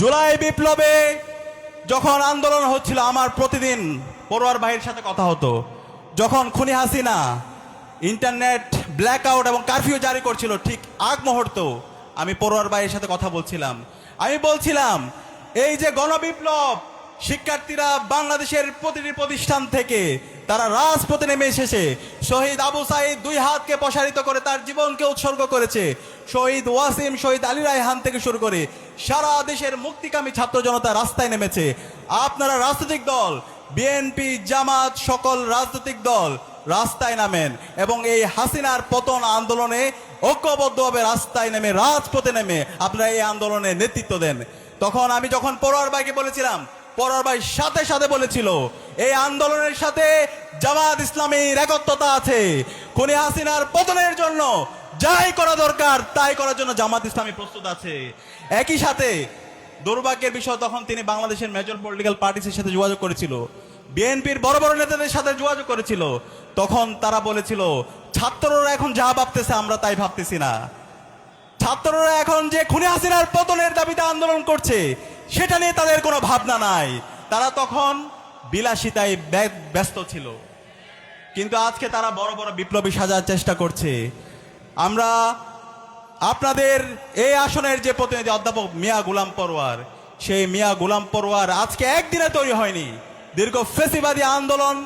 জুলাই বিপ্লবে যখন আন্দোলন হচ্ছিল আমার প্রতিদিন পড়ুয়ার ভাইয়ের সাথে কথা হতো। যখন খুনি হাসিনা ইন্টারনেট ব্ল্যাকআউট এবং কারফিউ জারি করছিল, ঠিক আগ মুহূর্ত আমি পড়ুয়ার ভাইয়ের সাথে কথা বলছিলাম। আমি বলছিলাম এই যে গণবিপ্লব, শিক্ষার্থীরা বাংলাদেশের প্রতিটি প্রতিষ্ঠান থেকে তারা রাজপথে নেমে এসেছে। শহীদ আবু সাইদ দুই হাতকে প্রসারিত করে তার জীবনকে উৎসর্গ করেছে। শহীদ ওয়াসিম, শহীদ আলী রায়হান থেকে শুরু করে সারা দেশের মুক্তিকামী ছাত্র জনতা রাস্তায় নেমেছে। আপনারা রাজনৈতিক দল বিএনপি, জামাত, সকল রাজনৈতিক দল রাস্তায় নামেন এবং এই হাসিনার পতন আন্দোলনে ঐক্যবদ্ধভাবে রাস্তায় নেমে, রাজপথে নেমে আপনারা এই আন্দোলনে নেতৃত্ব দেন। তখন আমি যখন পড়ুয়ার ভাইকে বলেছিলাম, পড়ুয়ার ভাই সাথে সাথে বলেছিল এই আন্দোলনের সাথে জামাত ইসলামীর একত্রতা আছে। খুনি হাসিনার পতনের জন্য যাই করা দরকার তাই করার জন্য জামাত ইসলামী প্রস্তুত আছে। একই সাথে দুর্ভাগ্যের বিষয়, তখন তিনি বাংলাদেশের মেজর পলিটিক্যাল পার্টিসের সাথে যোগাযোগ করেছিল, বিএনপির বড় বড় নেতাদের সাথে যোগাযোগ করেছিল। তখন তারা বলেছিল ছাত্ররা এখন যা ভাবতেছে আমরা তাই ভাবতেছি না। ছাত্ররা এখন যে খুনি হাসিনার পতনের দাবিতে আন্দোলন করছে সেটা নিয়ে তাদের কোনো ভাবনা নাই। তারা তখন বিলাসিতায় ব্যস্ত ছিল। কিন্তু আজকে তারা বড় বড় বিপ্লবী সাজার চেষ্টা করছে। আমরা আপনাদের এই আসনের যে প্রতিনিধি অধ্যাপক মিয়া গোলাম পরোয়ার, সেই মিয়া গোলাম পরোয়ার আজকে একদিনে তৈরি হয়নি। দীর্ঘ ফেসিবাদী আন্দোলন,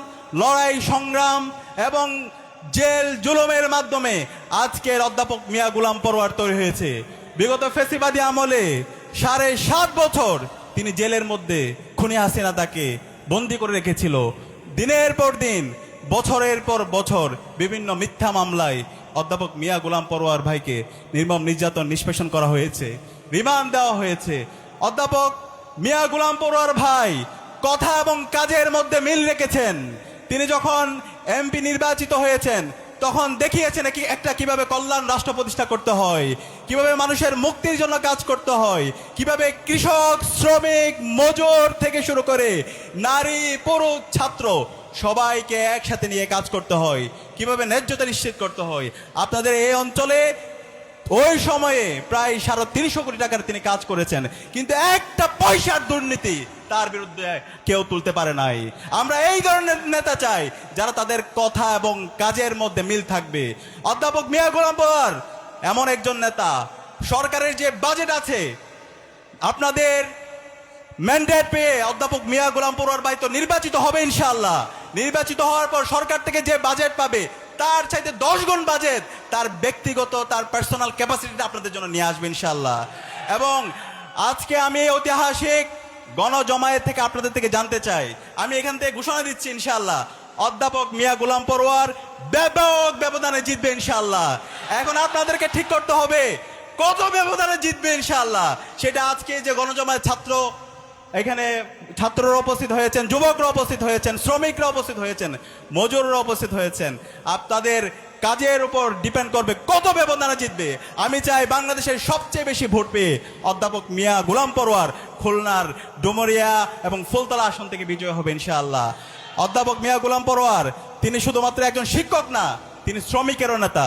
লড়াই, সংগ্রাম এবং জেল জুলুমের মাধ্যমে আজকের অধ্যাপক মিয়া গোলাম পরোয়ার তৈরি হয়েছে। বিগত ফেসিবাদী আমলে 7.5 বছর তিনি জেলের মধ্যে খুনি হাসিনা তাকে বন্দি করে রেখেছিল। দিনের পর দিন, বছরের পর বছর বিভিন্ন মিথ্যা মামলায় অধ্যাপক মিয়া গোলাম পরোয়ার ভাইকে নির্মম নির্যাতন, নিষ্পেষণ করা হয়েছে, রিমান্ড দেওয়া হয়েছে। অধ্যাপক মিয়া গোলাম পরোয়ার ভাই কথা এবং কাজের মধ্যে মিল রেখেছেন। তিনি যখন এমপি নির্বাচিত হয়েছেন তখন দেখিয়েছেন কিভাবে কল্যাণ রাষ্ট্র প্রতিষ্ঠা করতে হয়, কিভাবে মানুষের মুক্তির জন্য কাজ করতে হয়, কিভাবে কৃষক, শ্রমিক, মজুর থেকে শুরু করে নারী, পুরুষ, ছাত্র সবাইকে একসাথে নিয়ে কাজ করতে হয়, কিভাবে ন্যায্যতা নিশ্চিত করতে হয়। আপনাদের এই অঞ্চলে ওই সময়ে প্রায় 350 কোটি টাকার তিনি কাজ করেছেন, কিন্তু একটা পয়সার দুর্নীতি তার বিরুদ্ধে কেউ তুলতে পারে নাই। আমরা এই ধরনের নেতা চাই যারা তাদের কথা এবং কাজের মধ্যে মিল থাকবে। অধ্যাপক মিয়া গোলাম পরোয়ার এমন একজন নেতা, সরকারের যে বাজেট আছে, আপনাদের ম্যান্ডেট পেয়ে অধ্যাপক মিয়া গোলাম পরোয়ার ভাই তো নির্বাচিত হবে ইনশাআল্লাহ। নির্বাচিত হওয়ার পর সরকার থেকে যে বাজেট পাবে তার চাইতে 10 গুণ বাজেট তার ব্যক্তিগত, তার পার্সোনাল ক্যাপাসিটিটা আপনাদের জন্য নিয়ে আসবে ইনশাআল্লাহ। এবং আজকে আমি এই ঐতিহাসিক গণজমায়েত থেকে আপনাদের থেকে জানতে চাই, আমি এখান থেকে ঘোষণা দিচ্ছি ইনশাআল্লাহ অধ্যাপক মিয়া গোলাম পরোয়ার ব্যাপক ব্যবধানে জিতবে ইনশাআল্লাহ। এখন আপনাদেরকে ঠিক করতে হবে কত ব্যবধানে জিতবে ইনশাআল্লাহ। সেটা আজকে যে গণজমায়েত, এখানে ছাত্ররা উপস্থিত হয়েছেন, যুবকরা উপস্থিত হয়েছেন, শ্রমিকরা উপস্থিত হয়েছেন, মজুররা উপস্থিত হয়েছেন, আপনাদের কাজের উপর ডিপেন্ড করবে কত ব্যবধানে জিতবে। আমি চাই বাংলাদেশের সবচেয়ে বেশি ভোট পেয়ে অধ্যাপক মিয়া গোলাম পরোয়ার খুলনার ডুমুরিয়া এবং ফুলতলা আসন থেকে বিজয় হবে ইনশাআল্লাহ। অধ্যাপক মিয়া গোলাম পরোয়ার তিনি শুধুমাত্র একজন শিক্ষক না, তিনি শ্রমিকেরও নেতা।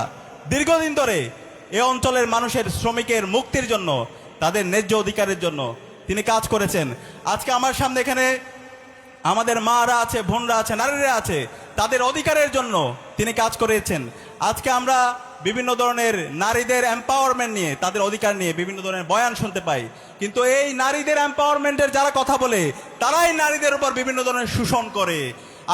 দীর্ঘদিন ধরে এ অঞ্চলের মানুষের, শ্রমিকের মুক্তির জন্য, তাদের ন্যায্য অধিকারের জন্য তিনি কাজ করেছেন। আজকে আমার সামনে এখানে আমাদের মারা আছে, বোনরা আছে, নারীরা আছে, তাদের অধিকারের জন্য তিনি কাজ করেছেন। আজকে আমরা বিভিন্ন ধরনের নারীদের এম্পাওয়ারমেন্ট নিয়ে, তাদের অধিকার নিয়ে বিভিন্ন ধরনের বয়ান শুনতে পাই, কিন্তু এই নারীদের এম্পাওয়ারমেন্টের যারা কথা বলে তারাই নারীদের উপর বিভিন্ন ধরনের শোষণ করে।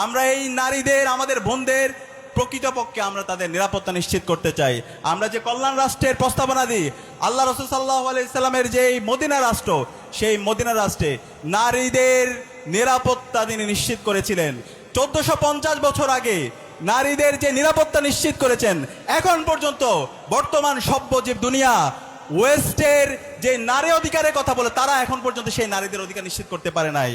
আমরা এই নারীদের, আমাদের বোনদের প্রকৃতপক্ষে আমরা তাদের নিরাপত্তা নিশ্চিত করতে চাই। আমরা যে কল্যাণ রাষ্ট্রের প্রস্তাবনা দিই, আল্লাহ রাসূল সাল্লাল্লাহু আলাইহি সাল্লামের যে মদিনা রাষ্ট্র, সেই মদিনা রাষ্ট্রে নারীদের নিরাপত্তা তিনি নিশ্চিত করেছিলেন। 1450 বছর আগে নারীদের যে নিরাপত্তা নিশ্চিত করেছেন, এখন পর্যন্ত বর্তমান সভ্যজীব দুনিয়া ওয়েস্টের যে নারী অধিকারের কথা বলে তারা এখন পর্যন্ত সেই নারীদের অধিকার নিশ্চিত করতে পারে নাই।